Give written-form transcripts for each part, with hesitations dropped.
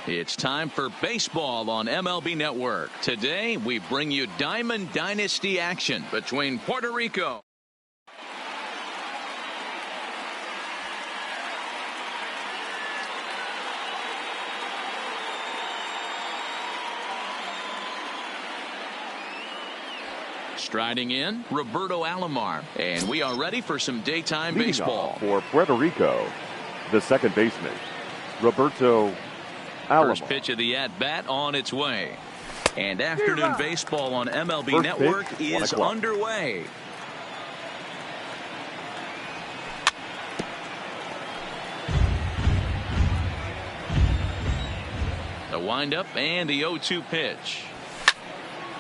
It's time for baseball on MLB Network. Today, we bring you Diamond Dynasty action between Puerto Rico. Striding in, Roberto Alomar. And we are ready for some daytime baseball. For Puerto Rico, the second baseman, Roberto Alomar. First pitch of the at-bat on its way. And afternoon baseball on MLB Network is underway. The windup and the 0-2 pitch.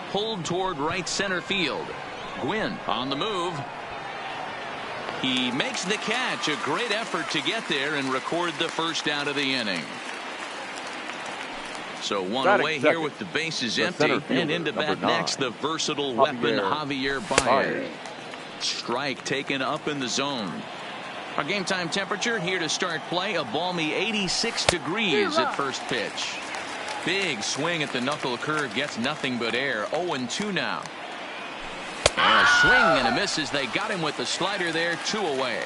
Pulled toward right center field. Gwynn on the move. He makes the catch. A great effort to get there and record the first out of the inning. So one away here with the bases empty. And into bat next, the versatile weapon Javier Baez. Strike taken up in the zone. Our game time temperature here to start play. A balmy 86 degrees at first pitch. Big swing at the knuckle curve, gets nothing but air. 0-2 now. And a swing and a miss as they got him with the slider there. 2 away.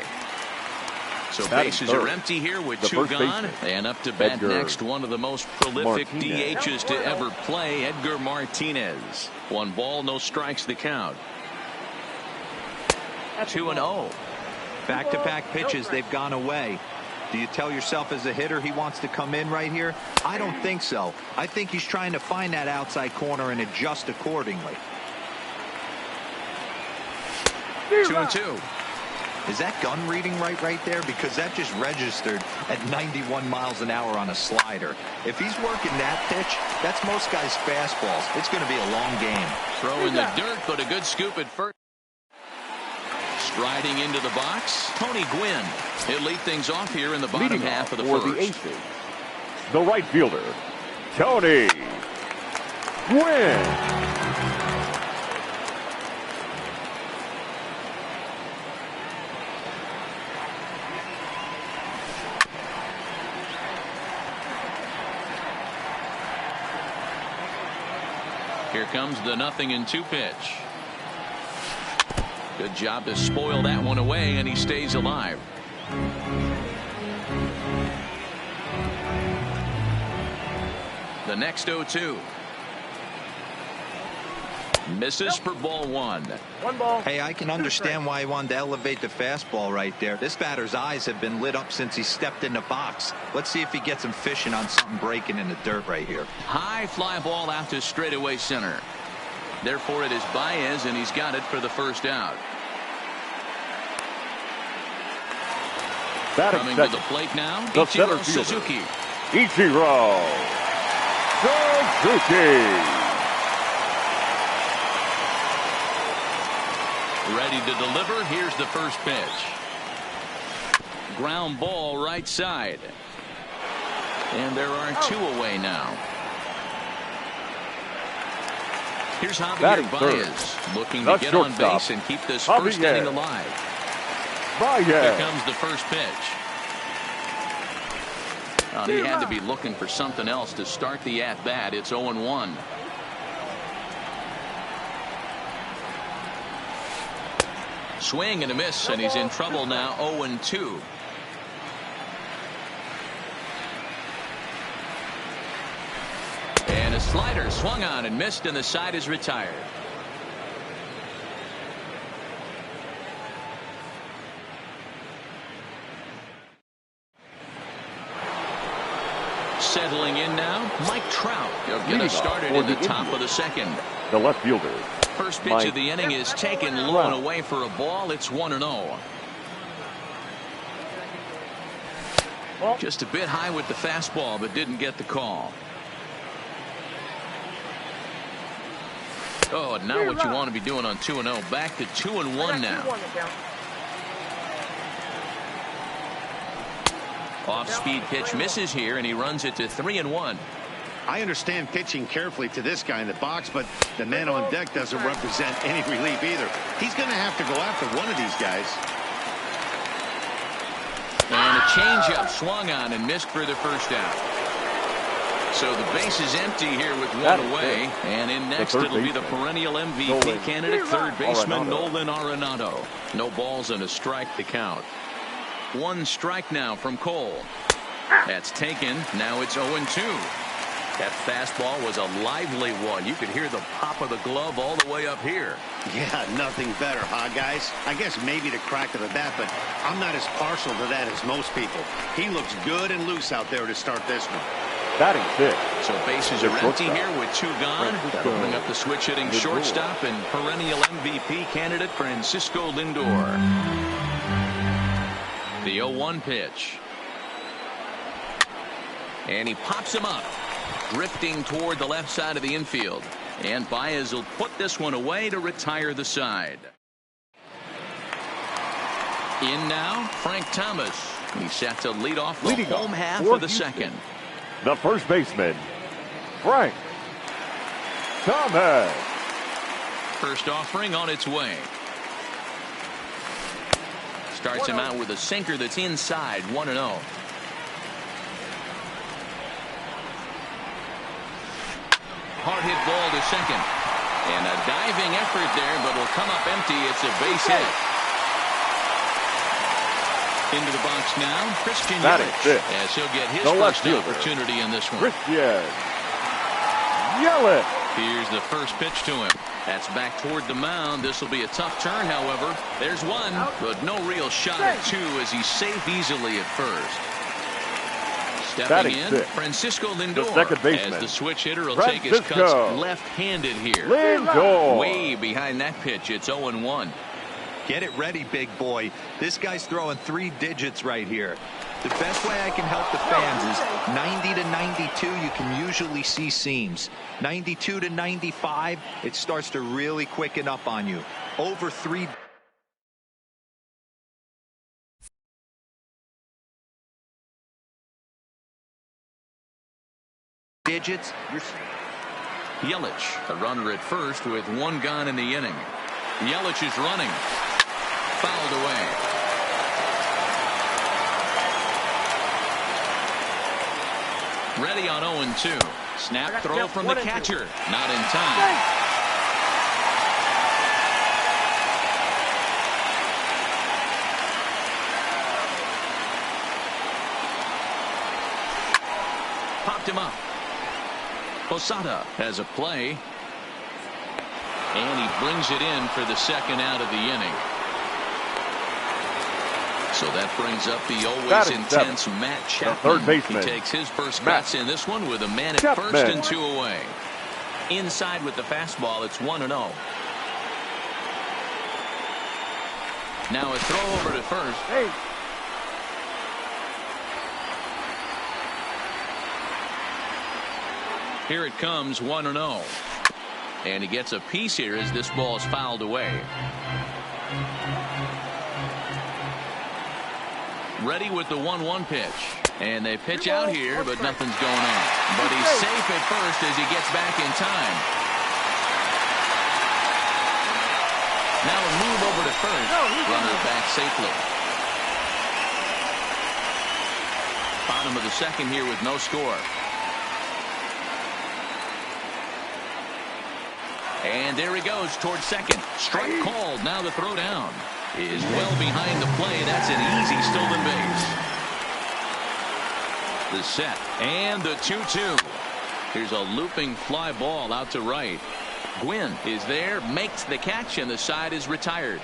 So bases are empty here with 2 gone. And up to bat next, one of the most prolific DHs to ever play, Edgar Martinez. 1 ball, no strikes the count. 2-0. Back-to-back pitches, they've gone away. Do you tell yourself as a hitter he wants to come in right here? I don't think so. I think he's trying to find that outside corner and adjust accordingly. 2-2. Is that gun reading right there? Because that just registered at 91 miles an hour on a slider. If he's working that pitch, that's most guys' fastballs. It's going to be a long game. Throw in the dirt, but a good scoop at first. Striding into the box, Tony Gwynn. He'll lead things off here in the bottom half of the first. The aces, the right fielder, Tony Gwynn. Here comes the 0-2 pitch. Good job to spoil that one away, and he stays alive. The next 0-2. Misses for ball 1. 1 ball. Hey, I can understand why he wanted to elevate the fastball right there. This batter's eyes have been lit up since he stepped in the box. Let's see if he gets him fishing on something breaking in the dirt right here. High fly ball out to straightaway center. Therefore, it is Baez, and he's got it for the first out. Coming to the plate now, Ichiro Suzuki. Ichiro Suzuki. Ready to deliver. Here's the first pitch. Ground ball right side. And there are 2 away now. Here's Javier Baez looking to get on base and keep this first inning alive. Here comes the first pitch. He had to be looking for something else to start the at-bat. It's 0-1. Swing and a miss, and he's in trouble now. 0-2. And a slider swung on and missed, and the side is retired. Settling in now, Mike Trout. He'll get us started in the top of the second. The left fielder. First pitch of the inning is taken low and away for a ball. It's 1-0. Just a bit high with the fastball, but didn't get the call. Oh, and now what you want to be doing on 2-0. Back to 2-1 now. Off-speed pitch misses here, and he runs it to 3-1. I understand pitching carefully to this guy in the box, but the man on deck doesn't represent any relief either. He's going to have to go after one of these guys. And a changeup swung on and missed for the first out. So the base is empty here with one away. And in next, it'll be the perennial MVP candidate, third baseman Nolan Arenado. No balls and a strike to count. One strike now from Cole. That's taken. Now it's 0-2. That fastball was a lively one. You could hear the pop of the glove all the way up here. Yeah, nothing better, huh, guys? I guess maybe the crack of the bat, but I'm not as partial to that as most people. He looks good and loose out there to start this one. Batting fifth. So bases are empty here with two gone. That'll bring up the switch hitting shortstop and perennial MVP candidate Francisco Lindor. The 0-1 pitch. And he pops him up. Drifting toward the left side of the infield. And Baez will put this one away to retire the side. In now, Frank Thomas. He's set to lead off the home half of the second. The first baseman, Frank Thomas. First offering on its way. Starts him out with a sinker that's inside, 1-0. Hard hit ball to second. And a diving effort there, but will come up empty. It's a base hit. Into the box now, Christian Yelich, as he'll get his first opportunity in this one. Christian Yelich. Here's the first pitch to him. That's back toward the mound. This will be a tough turn, however. There's one, but no real shot at two as he's safe easily at first. Stepping in, Francisco Lindor, as the switch hitter will take his cuts left-handed here. Lindor. Way behind that pitch, it's 0-1. Get it ready, big boy. This guy's throwing 3 digits right here. The best way I can help the fans is 90 to 92, you can usually see seams. 92 to 95, it starts to really quicken up on you. Over 3 digits. Yelich, a runner at first with one gone in the inning. Yelich is running. Fouled away. Ready on 0-2. Snap throw from the catcher. Not in time. Popped him up. Posada has a play. And he brings it in for the second out of the inning. So that brings up the always intense Matt Chapman. Third baseman. He takes his first bats in this one with a man at first and 2 away. Inside with the fastball, it's 1-0. Now a throw over to first. Hey. Here it comes, 1-0. And he gets a piece here as this ball is fouled away. Ready with the 1-1 pitch. And they pitch out here, but nothing's going on. But he's safe at first as he gets back in time. Now a move over to first. Runner back safely. Bottom of the second here with no score. And there he goes towards second. Strike called. Now the throw down is well behind the play. That's an easy stolen base. The set and the 2-2. Here's a looping fly ball out to right. Gwynn is there, makes the catch, and the side is retired.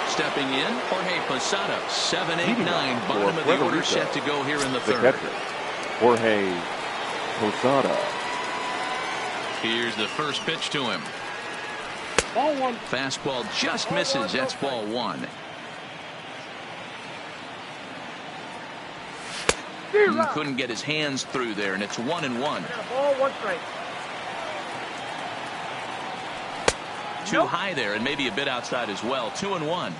Stepping in, Jorge Posada, 7, 8, 9. Bottom of the order set to go here in the third. Jorge Posada. Here's the first pitch to him. Ball one. Fastball just misses. That's ball one. He couldn't get his hands through there, and it's 1-1. Ball, 1 strike. Too high there, and maybe a bit outside as well. 2-1.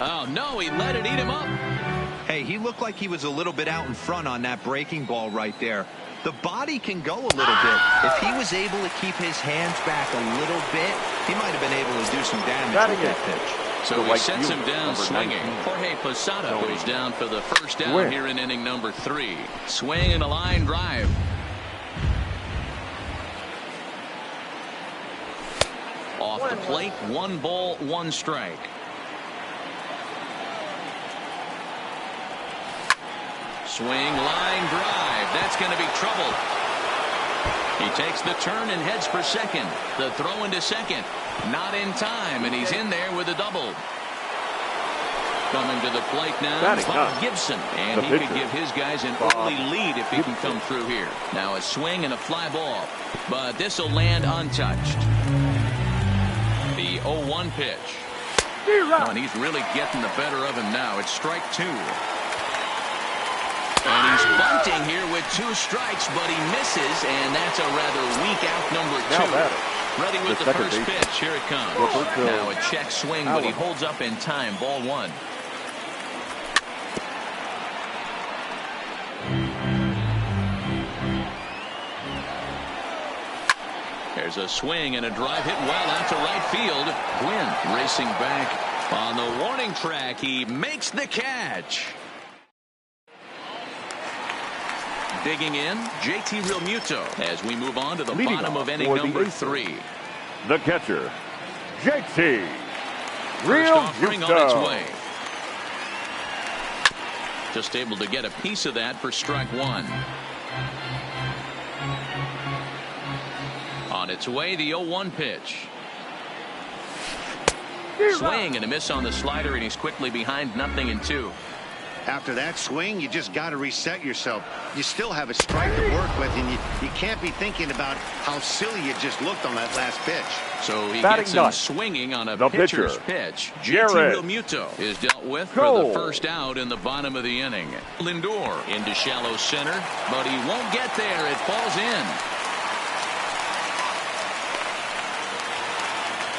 Oh, no, he let it eat him up. Hey, he looked like he was a little bit out in front on that breaking ball right there. The body can go a little bit. If he was able to keep his hands back a little bit, he might have been able to do some damage with that pitch. So he sets him down swinging. Jorge Posada goes down for the first down here in inning number 3. Swing and a line drive. Off the plate, 1 ball, 1 strike. Swing, line drive. That's going to be trouble. He takes the turn and heads for second. The throw into second. Not in time, and he's in there with a double. Coming to the plate now, Bob Gibson. And he could give his guys an early lead if he can come through here. Now a swing and a fly ball. But this will land untouched. The 0-1 pitch. And he's really getting the better of him now. It's strike 2. And he's bunting here with 2 strikes, but he misses, and that's a rather weak out number 2. Ready with the first pitch. Here it comes. Now a check swing, but he holds up in time. Ball 1. There's a swing and a drive hit well out to right field. Gwynn racing back on the warning track. He makes the catch. Digging in, JT Realmuto as we move on to the bottom of inning number 3. The catcher, JT Realmuto. On its Realmuto. way. Just able to get a piece of that for strike 1. On its way, the 0-1 pitch. Swing and a miss on the slider, and he's quickly behind 0-2. After that swing, you just got to reset yourself. You still have a strike to work with, and you can't be thinking about how silly you just looked on that last pitch. So he gets him swinging on a pitcher's pitch. JT Realmuto is dealt with for the first out in the bottom of the inning. Lindor into shallow center, but he won't get there. It falls in.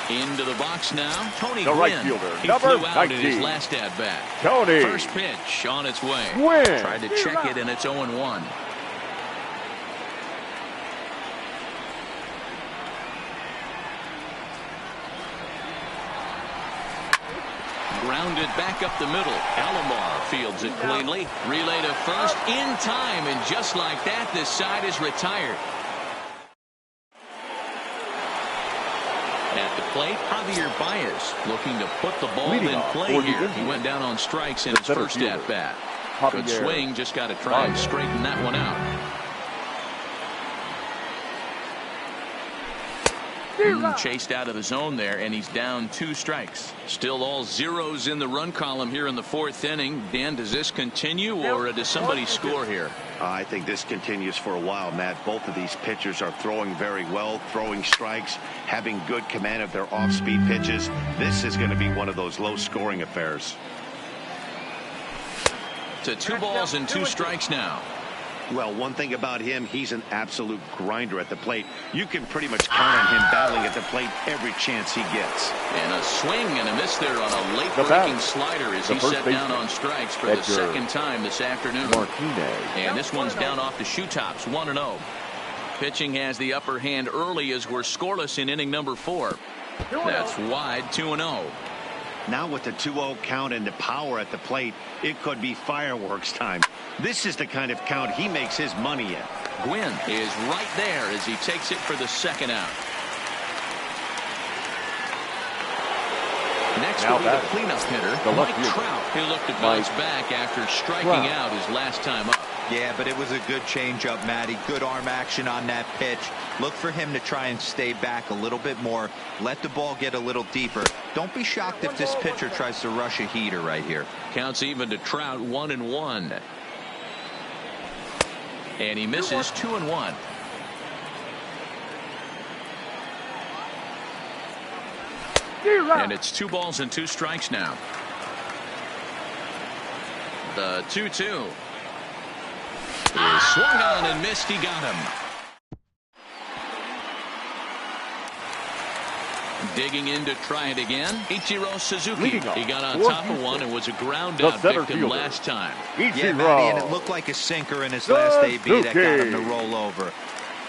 Into the box now, Tony Gwynn. Right fielder, he number flew out 19. in his last at bat. Tony. First pitch on its way. Gwynn. Tried to check it, and it's 0-1. Grounded back up the middle. Alomar fields it cleanly. Relay to first in time, and just like that, this side is retired. At the plate, Javier Baez looking to put the ball in play here. He went down on strikes in his first at-bat. Good swing, just got to try and straighten that one out. Chased out of the zone there, and he's down 2 strikes. Still all zeros in the run column here in the 4th inning. Dan, does this continue, or does somebody score here? I think this continues for a while, Matt. Both of these pitchers are throwing very well, throwing strikes, having good command of their off-speed pitches. This is going to be one of those low-scoring affairs. To 2 balls and 2 strikes now. Well, one thing about him, he's an absolute grinder at the plate. You can pretty much count on him battling at the plate every chance he gets. And a swing and a miss there on a late-breaking slider as he set down on strikes for the second time this afternoon. And this one's down off the shoe tops, 1-0. Pitching has the upper hand early as we're scoreless in inning number 4. That's wide, 2-0. Now with the 2-0 count and the power at the plate, it could be fireworks time. This is the kind of count he makes his money in. Gwynn is right there as he takes it for the second out. Next will be the cleanup hitter, Mike Trout. He looked to bounce back after striking out his last time up. Yeah, but it was a good changeup, Matty. Good arm action on that pitch. Look for him to try and stay back a little bit more. Let the ball get a little deeper. Don't be shocked if this pitcher tries to rush a heater right here. Counts even to Trout, 1-1. And he misses 2-1. And it's 2 balls and 2 strikes now. The 2-2. He swung on and missed. He got him. Digging in to try it again, Ichiro Suzuki. Leading off He got on for top of Houston, one and was a ground the out center victim fielder, last time. Yeah, Matty, and it looked like a sinker in his last AB that got him to roll over.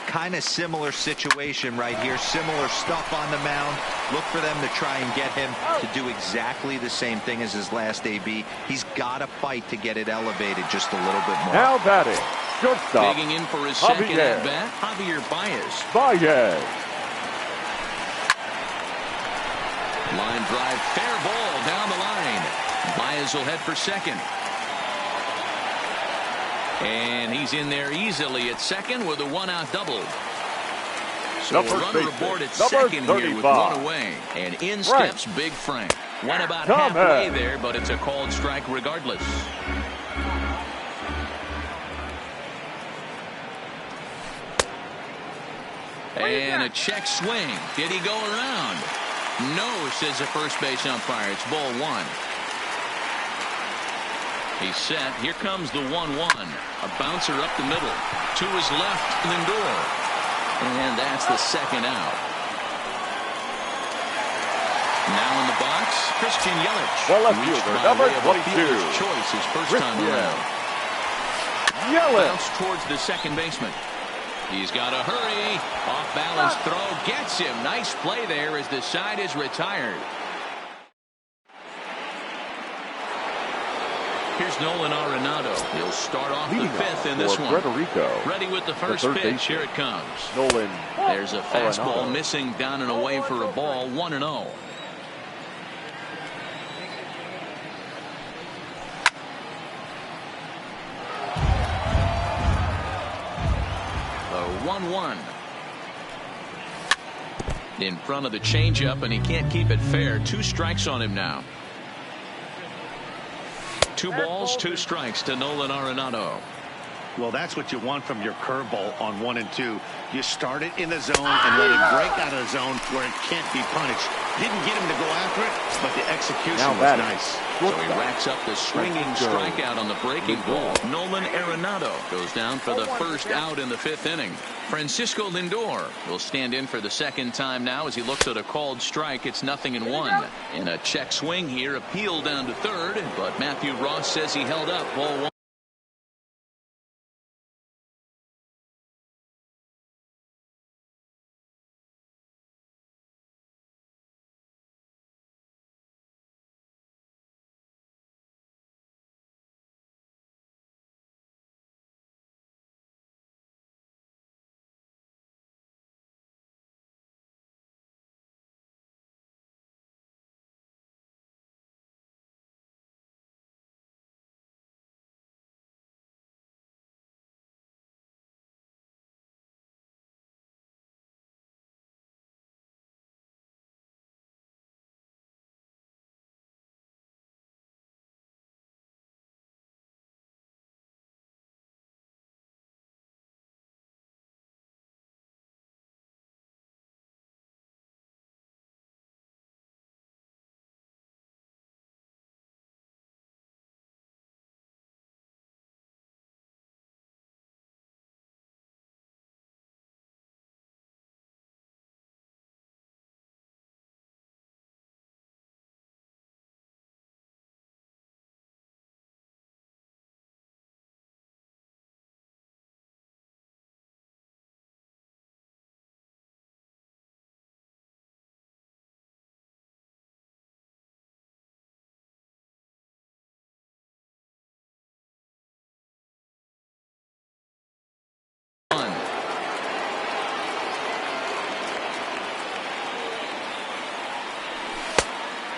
Kind of similar situation right here. Similar stuff on the mound. Look for them to try and get him to do exactly the same thing as his last AB. He's got to fight to get it elevated just a little bit more. Now batting, shortstop. Digging in for his second at bat, Javier Baez. Line drive, fair ball down the line. Baez will head for second. And he's in there easily at second with a one-out double. So a runner aboard at second here with one away. And in steps Big Frank. Went about halfway there, but it's a called strike regardless. And a check swing. Did he go around? No, says the first base umpire. It's ball one. He's set. Here comes the 1-1. A bouncer up the middle. To his left, Lindor. And that's the second out. Now in the box, Christian Yelich. The left fielder, number 22. Choice his first time around. Yelich. Bounce towards the second baseman. He's got to hurry. Off balance throw. Gets him. Nice play there as the side is retired. Here's Nolan Arenado. He'll start off the fifth in this one. Ready with the first pitch. Here it comes. Nolan. There's a fastball missing down and away for a ball. 1-0. The 1-1. In front of the changeup, and he can't keep it fair. 2 strikes on him now. 2 balls, 2 strikes to Nolan Arenado. Well, that's what you want from your curveball on 1 and 2. You start it in the zone and let it break out of the zone where it can't be punished. Didn't get him to go after it, but the execution was nice. So he racks up the swinging strikeout on the breaking ball. Nolan Arenado goes down for the first out in the 5th inning. Francisco Lindor will stand in for the second time now as he looks at a called strike. It's 0-1. And a check swing here, appeal down to third, but Matthew Ross says he held up. Ball 1.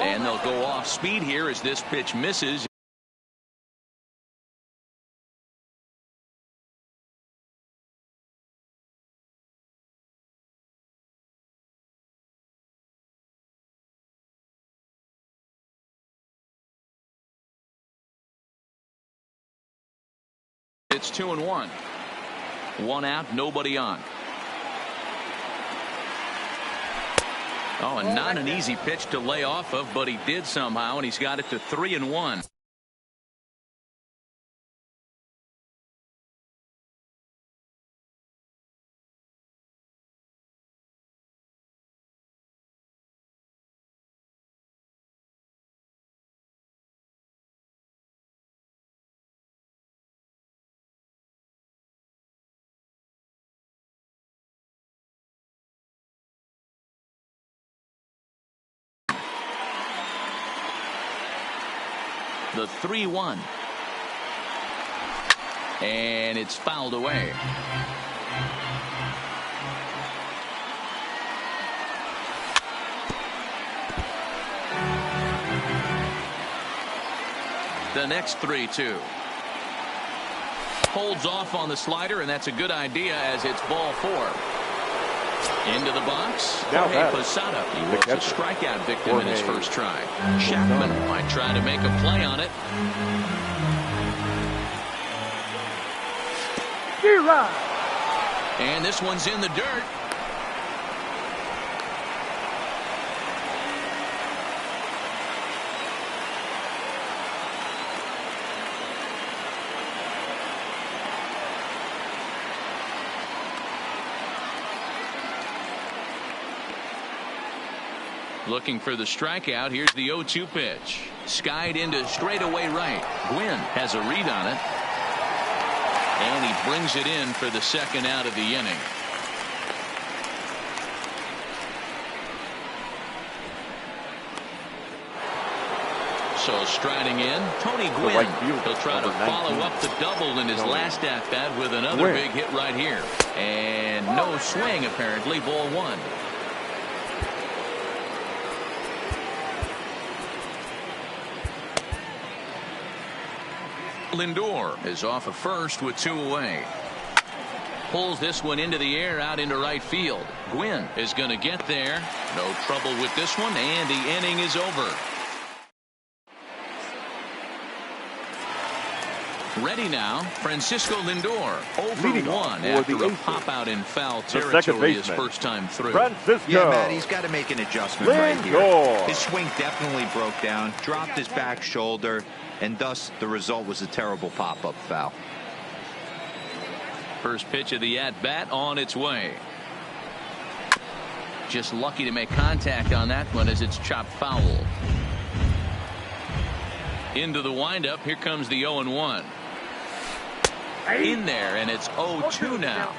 And they'll go off speed here as this pitch misses. It's 2-1. 1 out, nobody on. Oh, and not an easy pitch to lay off of, but he did somehow, and he's got it to 3-1. the 3-1. And it's fouled away. The next 3-2. Holds off on the slider, and that's a good idea as it's ball 4. Into the box. Jorge Posada. He was a strikeout victim in his first try. Chapman might try to make a play on it. And this one's in the dirt. Looking for the strikeout. Here's the 0-2 pitch. Skied into straightaway right. Gwynn has a read on it. And he brings it in for the second out of the inning. So striding in, Tony Gwynn. He'll try to follow up the double in his last at-bat with another big hit right here. And no swing, apparently. Ball 1. Lindor is off of first with 2 away. Pulls this one into the air out into right field. Gwynn is going to get there. No trouble with this one, and the inning is over. Ready now, Francisco Lindor, 0-for-1 after a pop-out in foul territory his first time through. Yeah, Matt, he's got to make an adjustment right here. His swing definitely broke down, dropped his back shoulder, and thus the result was a terrible pop-up foul. First pitch of the at-bat on its way. Just lucky to make contact on that one as it's chopped foul. Into the windup, here comes the 0-1. In there, and it's 0-2 now.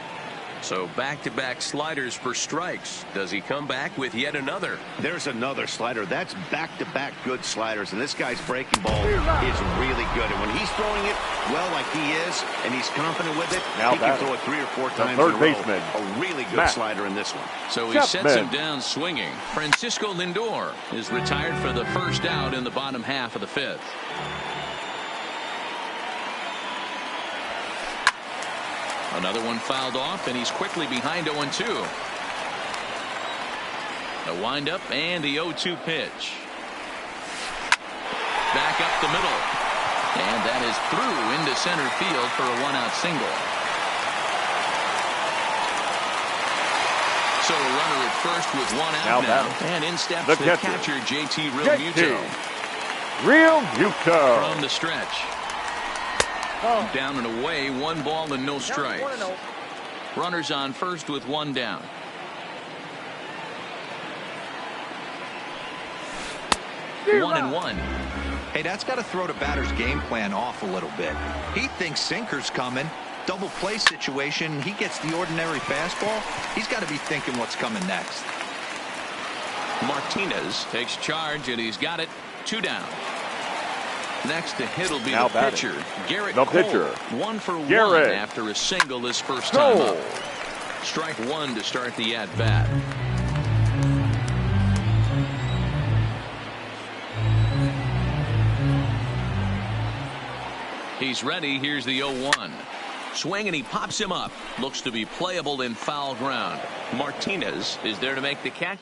So back-to-back sliders for strikes. Does he come back with yet another? There's another slider. That's back-to-back good sliders, and this guy's breaking ball is really good. And when he's throwing it well like he is, and he's confident with it, he can throw it 3 or 4 times in a row. A really good slider in this one. So he sets him down swinging. Francisco Lindor is retired for the first out in the bottom half of the 5th. Another one fouled off, and he's quickly behind 0-2. The windup and the 0-2 pitch. Back up the middle. And that is through into center field for a 1-out single. So a runner at first with 1 out now. And in steps the catcher, JT Realmuto. From the stretch. Down and away, 1 ball and no strikes. Runners on first with 1 down. One and one. Hey, that's got to throw the batter's game plan off a little bit. He thinks sinker's coming. Double play situation. He gets the ordinary fastball. He's got to be thinking what's coming next. Martinez takes charge, and he's got it. 2 down. Next to hit will be the pitcher, Garrett Cole. 1 for 1 after a single his first time up. Strike 1 to start the at-bat. He's ready. Here's the 0-1. Swing, and he pops him up. Looks to be playable in foul ground. Martinez is there to make the catch.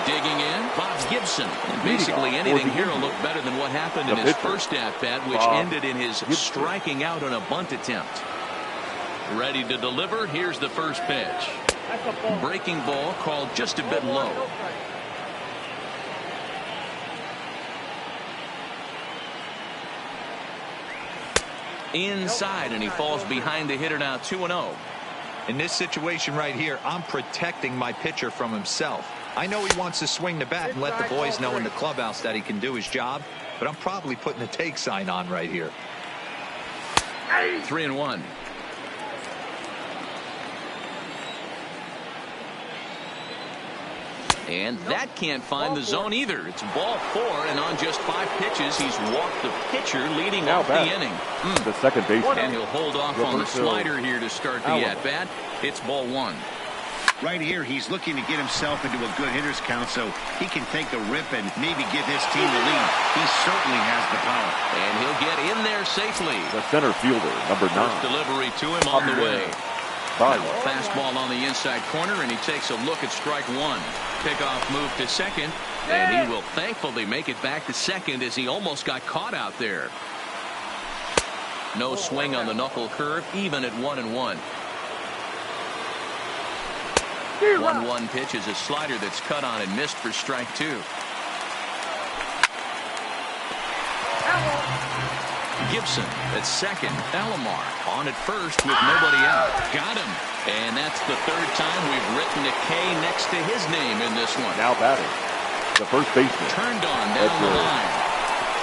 Digging in, Bob Gibson. And basically anything here will look better than what happened in his first at-bat, which ended in his striking out on a bunt attempt. Ready to deliver. Here's the first pitch. Breaking ball called just a bit low. Inside, and he falls behind the hitter now. 2-0. In this situation right here, I'm protecting my pitcher from himself. I know he wants to swing the bat and let the boys know in the clubhouse that he can do his job, but I'm probably putting a take sign on right here. 3-1. And that can't find the zone either. It's ball 4, and on just 5 pitches, he's walked the pitcher leading off the inning. The second baseman. And he'll hold off on the slider here to start the at-bat. It's ball 1. Right here, he's looking to get himself into a good hitter's count so he can take a rip and maybe give his team the lead. He certainly has the power. And he'll get in there safely. The center fielder, number 9. First delivery to him on the way. Now a fastball on the inside corner, and he takes a look at strike 1. Pickoff move to second, and he will thankfully make it back to second as he almost got caught out there. No swing on the knuckle curve, even at 1-1. 1-1 pitch is a slider that's cut on and missed for strike 2. Gibson at second. Alomar on at first with nobody out. Got him. And that's the 3rd time we've written a K next to his name in this one. Now batting, the first baseman. Turned on down the line.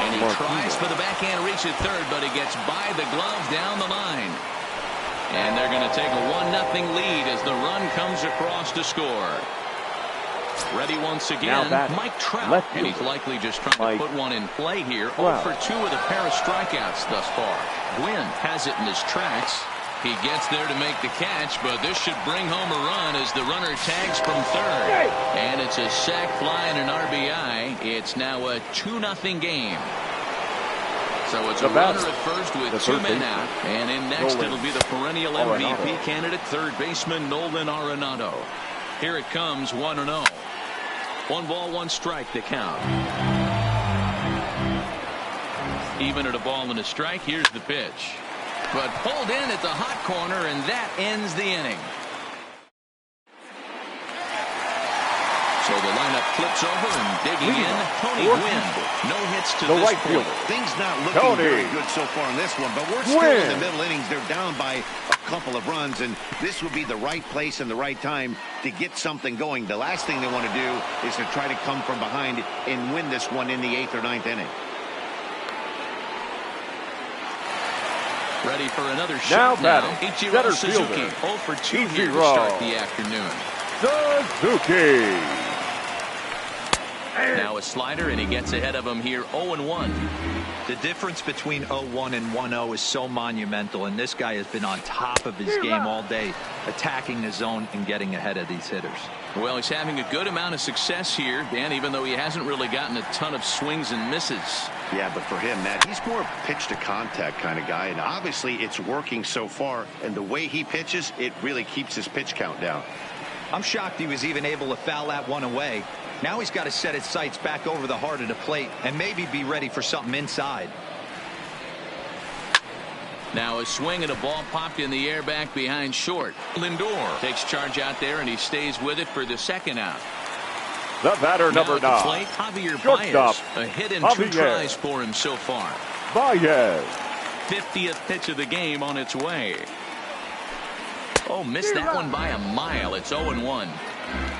And he tries for the backhand reach at third, but he gets by the glove down the line. And they're going to take a 1-0 lead as the run comes across to score. Ready once again, Mike Trout, and he's likely just trying to put one in play here. 0 for 2 with a pair of strikeouts thus far. Gwynn has it in his tracks. He gets there to make the catch, but this should bring home a run as the runner tags from third. And it's a sac fly and an RBI. It's now a 2-0 game. So it's a runner at first with 2 men out. And in next, it'll be the perennial MVP candidate, third baseman Nolan Arenado. Here it comes, 1-0. 1 ball, 1 strike to count. Even at a ball and a strike, here's the pitch. But pulled in at the hot corner, and that ends the inning. So the lineup flips over and digging in, Tony Gwynn. No hits to this right point. Things not looking very good so far in this one, but we're still in the middle innings. They're down by a couple of runs, and this would be the right place and the right time to get something going. The last thing they want to do is to try to come from behind and win this one in the 8th or 9th inning. Ready for another shot now. Ichiro Suzuki, 0 for 2 here to start the afternoon. Suzuki. Now a slider, and he gets ahead of him here, 0-1. The difference between 0-1 and 1-0 is so monumental, and this guy has been on top of his game all day, attacking the zone and getting ahead of these hitters. Well, he's having a good amount of success here, Dan, even though he hasn't really gotten a ton of swings and misses. Yeah, but for him, Matt, he's more a pitch-to-contact kind of guy, and obviously it's working so far, and the way he pitches, it really keeps his pitch count down. I'm shocked he was even able to foul that one away. Now he's got to set his sights back over the heart of the plate and maybe be ready for something inside. Now a swing and a ball popped in the air back behind short. Lindor takes charge out there, and he stays with it for the 2nd out. The batter, number 9. Plate, Javier Baez. A hit in 2 tries for him so far. Baez. 50th pitch of the game on its way. Oh, missed that one by a mile. It's 0-1.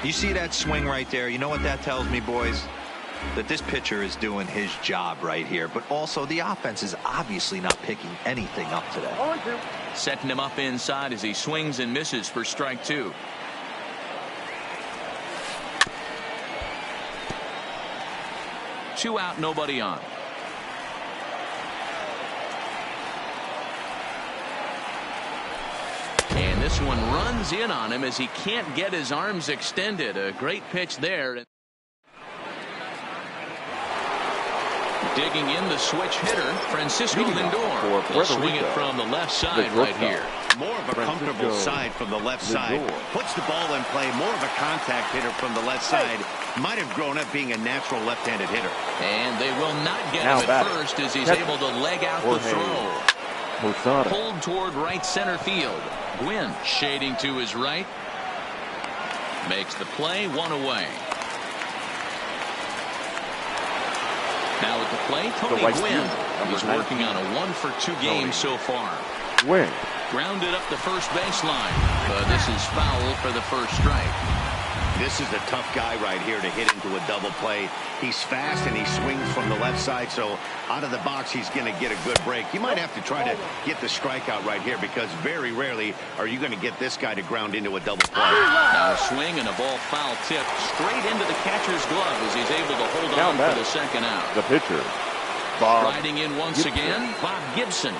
You see that swing right there? You know what that tells me, boys? That this pitcher is doing his job right here, but also the offense is obviously not picking anything up today. Setting him up inside as he swings and misses for strike 2. Two out, nobody on. And this one runs in on him as he can't get his arms extended. A great pitch there. Digging in the switch hitter, Francisco Lindor. He'll swing it from the left side right here. More of a comfortable side from the left side. Puts the ball in play. More of a contact hitter from the left side. Might have grown up being a natural left-handed hitter. And they will not get him at first as he's able to leg out the throw. Pulled toward right center field. Gwynn shading to his right. Makes the play, 1 away. Now at the plate, Tony Gwynn. He's working on a 1 for 2 game so far. Gwynn. Grounded up the first baseline, but this is foul for the first strike. This is a tough guy right here to hit into a double play. He's fast and he swings from the left side, so out of the box he's going to get a good break. You might have to try to get the strikeout right here because very rarely are you going to get this guy to ground into a double play. Now a swing and a ball foul tip straight into the catcher's glove as he's able to hold on for the second out. The pitcher, Bob Riding in once Gibson. again, Bob Gibson.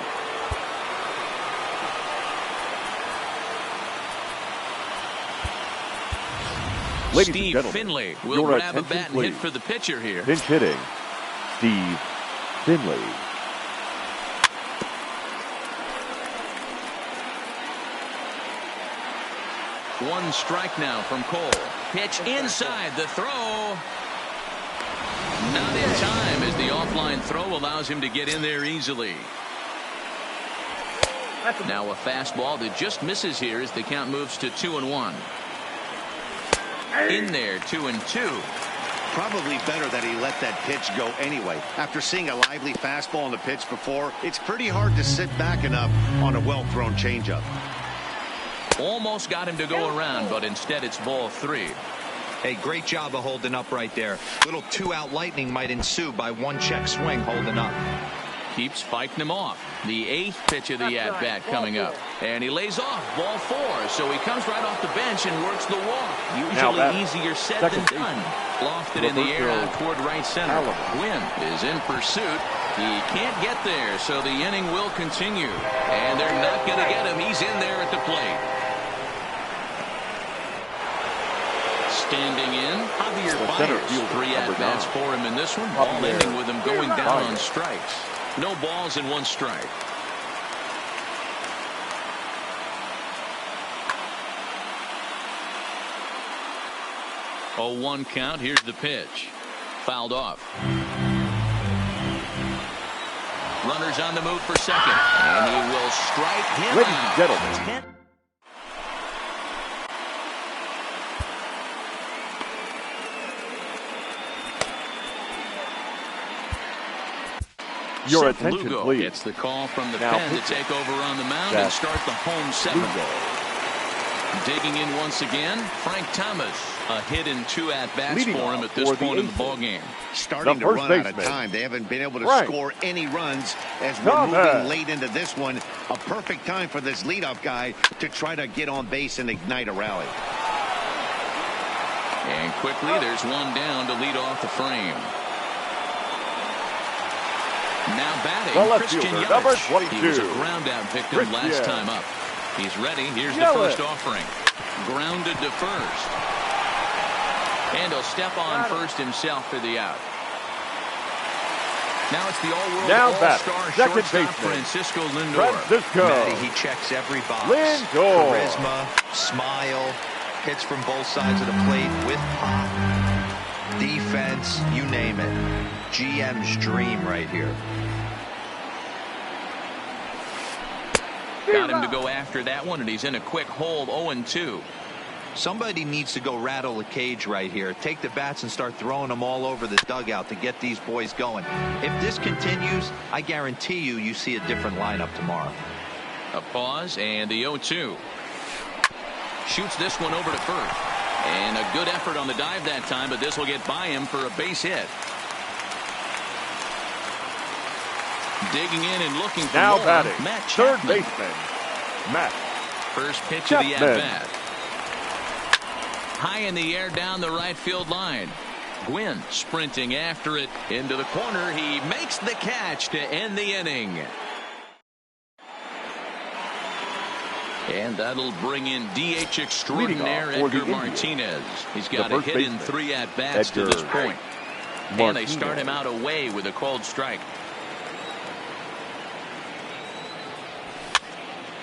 Ladies Steve and gentlemen, Finley will your grab a attention, bat and please. hit for the pitcher here. Pinch hitting, Steve Finley. One strike now from Cole. Pitch inside, the throw. Not in time as the offline throw allows him to get in there easily. Now a fastball that just misses here as the count moves to 2-1. In there, 2-2. Probably better that he let that pitch go anyway. After seeing a lively fastball on the pitch before, it's pretty hard to sit back enough on a well-thrown changeup. Almost got him to go around, but instead it's ball 3. Hey, great job of holding up right there. Little two-out lightning might ensue by one check swing holding up. Keeps fighting him off. The 8th pitch of the at-bat coming up. And he lays off ball 4. So he comes right off the bench and works the walk. Usually easier said than done. Lofted in the air out toward right center. Gwynn is in pursuit. He can't get there, so the inning will continue. And they're not going to get him. He's in there at the plate. Standing in, Javier Baez. 3 at-bats for him in this one. All ending with him going down on strikes. No balls and 1 strike. Oh, 1 count. Here's the pitch. Fouled off. Runners on the move for second. And he will strike him Ladies out. and gentlemen. Your Seth attention, Lugo please. gets the call from the Now pen to pitching. take over on the mound and start the home 7th. Digging in once again, Frank Thomas. A hit in 2 at-bats Leading for him off at this for the point in the 8th. ballgame. Starting The to first run out of baseman. time. They haven't been able to Right. score any runs as we're Not moving bad. late into this one. A perfect time for this leadoff guy to try to get on base and ignite a rally. And quickly, there's one down to lead off the frame. Now The batting, left Christian fielder, number Yelich. 22. He was a ground-out victim last Christian. time up. He's ready. Here's the Yelich. first offering. Grounded to first. And he'll step on first himself for the out. Now it's the all-world Now batting, all-star second shortstop baseman, Francisco Lindor. Francisco Matty, he checks every box. Lindor. Charisma, smile, hits from both sides of the plate with pop. Defense, you name it. GM's dream right here. Got him to go after that one, and he's in a quick hold, 0-2. Somebody needs to go rattle the cage right here. Take the bats and start throwing them all over the dugout to get these boys going. If this continues, I guarantee you see a different lineup tomorrow. A pause, and the 0-2. Shoots this one over to first. And a good effort on the dive that time, but this will get by him for a base hit. Digging in and looking for Now more, batting, Matt third Chapman. baseman, Matt First pitch Chapman. of the at-bat. High in the air down the right field line. Gwynn sprinting after it into the corner. He makes the catch to end the inning. And that'll bring in DH extraordinaire Leading off for Edgar the Indians, Martinez. He's got a first hit in baseman, 3 at-bats to Edgar this point. And they Martinez. start him out away with a cold strike.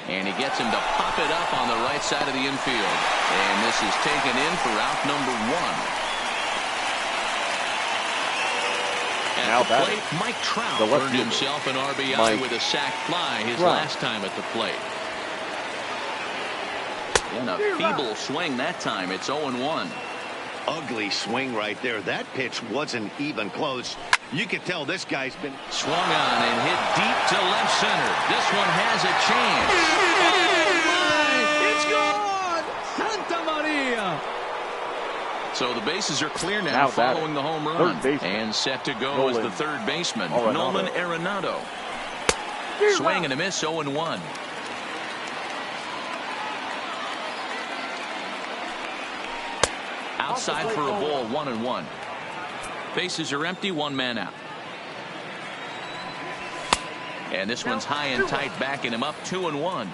And he gets him to pop it up on the right side of the infield. And this is taken in for out number 1. At Now the batting, plate, Mike Trout the left earned fielder, himself an RBI Mike with a sac fly his Trout. last time at the plate. And a feeble swing that time. It's 0-1. Ugly swing right there. That pitch wasn't even close. You could tell this guy's been Swung on and hit deep to left center. This one has a chance. Oh, my! It's gone! Santa Maria! So the bases are clear now following the home run. And set to go is the third baseman, Nolan Arenado. Swing and a miss, 0-1. Outside for a ball, 1-1. Bases are empty, one man out. And this one's high and tight, backing him up, 2-1.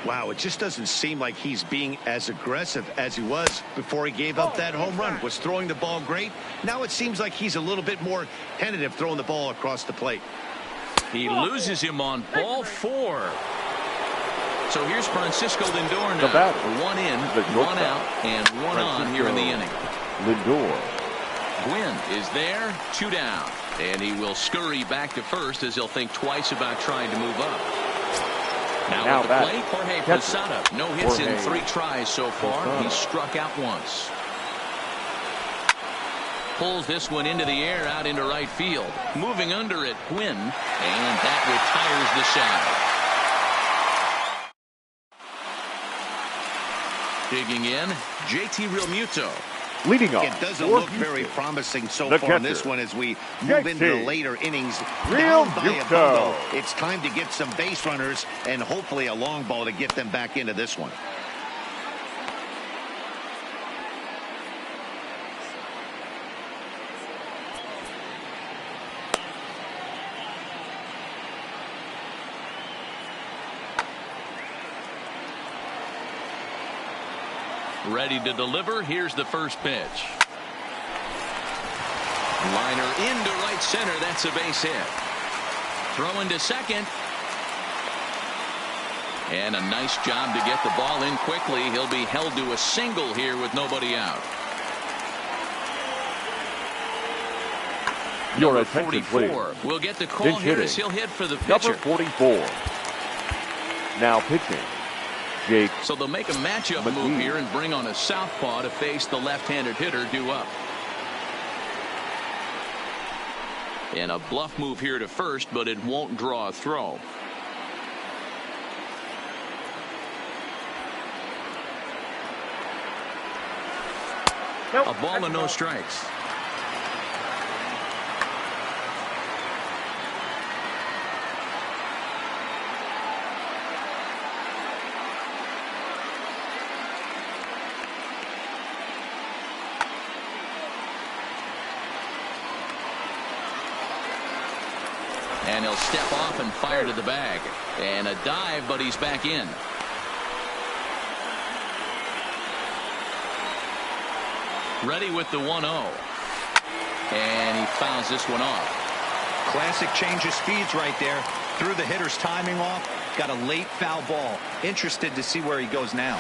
Wow, it just doesn't seem like he's being as aggressive as he was before he gave up that home run. Was throwing the ball great. Now it seems like he's a little bit more tentative throwing the ball across the plate. He loses him on ball 4. So here's Francisco Lindor now. One in, one out, and one on here in the inning. Lindor. Gwynn is there, 2 down. And he will scurry back to first as he'll think twice about trying to move up. Now at the plate, Jorge Posada. No hits in 3 tries so far. He's struck out once. Pulls this one into the air, out into right field. Moving under it, Gwynn. And that retires the side. Digging in, JT Realmuto. Leading off. It doesn't look very promising so far in this one as we move into the later innings. Down by a bundle. It's time to get some base runners and hopefully a long ball to get them back into this one. Ready to deliver. Here's the first pitch. Liner into right center. That's a base hit. Throwing to second. And a nice job to get the ball in quickly. He'll be held to a single here with nobody out. Your Number attention, 44 please. will get the call here as he'll hit for the pitcher. Number 44. Now pitching. Jake. So they'll make a matchup move here and bring on a southpaw to face the left-handed hitter due up. And a bluff move here to first, but it won't draw a throw. A ball and no strikes. And he'll step off and fire to the bag. And a dive, but he's back in. Ready with the 1-0. And he fouls this one off. Classic change of speeds right there. Threw the hitter's timing off. Got a late foul ball. Interested to see where he goes now.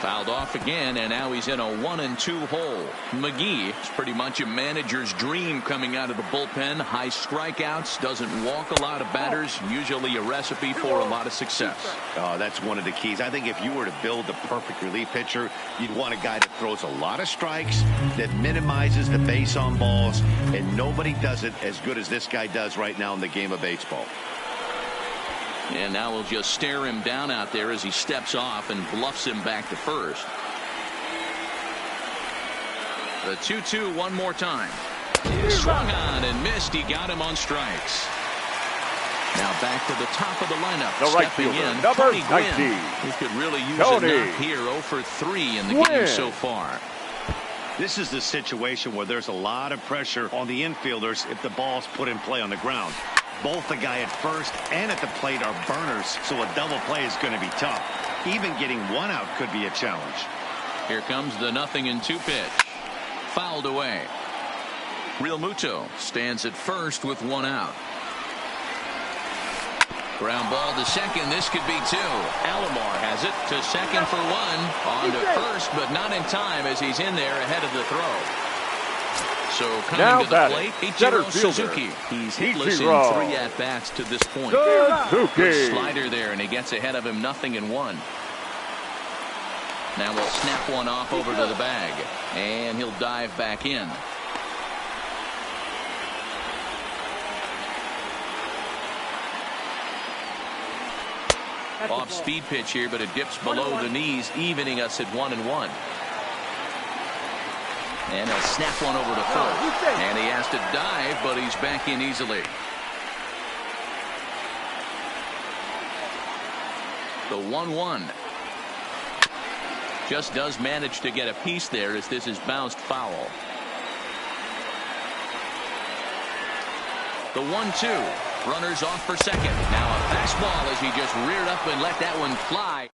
Fouled off again, and now he's in a 1-2 hole. McGee is pretty much a manager's dream coming out of the bullpen. High strikeouts, doesn't walk a lot of batters, usually a recipe for a lot of success. Oh, that's one of the keys. I think if you were to build the perfect relief pitcher, you'd want a guy that throws a lot of strikes, that minimizes the base on balls, and nobody does it as good as this guy does right now in the game of baseball. And now we'll just stare him down out there as he steps off and bluffs him back to first. The 2-2 one more time. Swung on and missed. He got him on strikes. Now back to the top of the lineup. The right stepping fielder, in, number Tony 19. Gwynn, who could really use Tony. a knock here. 0 for 3 in the game so far. This is the situation where there's a lot of pressure on the infielders if the ball's put in play on the ground. Both the guy at first and at the plate are burners, so a double play is going to be tough. Even getting one out could be a challenge. Here comes the 0-2 pitch. Fouled away. Realmuto stands at first with one out. Ground ball to second. This could be 2. Alomar has it to second for 1. On to first, but not in time as he's in there ahead of the throw. So coming to the plate, Ichiro Suzuki. He's hitless in 3 at-bats to this point. Good slider there, and he gets ahead of him 0-1. Now we'll snap one off over to the bag, and he'll dive back in. Off-speed pitch here, but it dips below the knees, evening us at 1-1. And he'll snap one over to first. And he has to dive, but he's back in easily. The 1-1. Just does manage to get a piece there as this is bounced foul. The 1-2. Runners off for second. Now a fastball as he just reared up and let that one fly.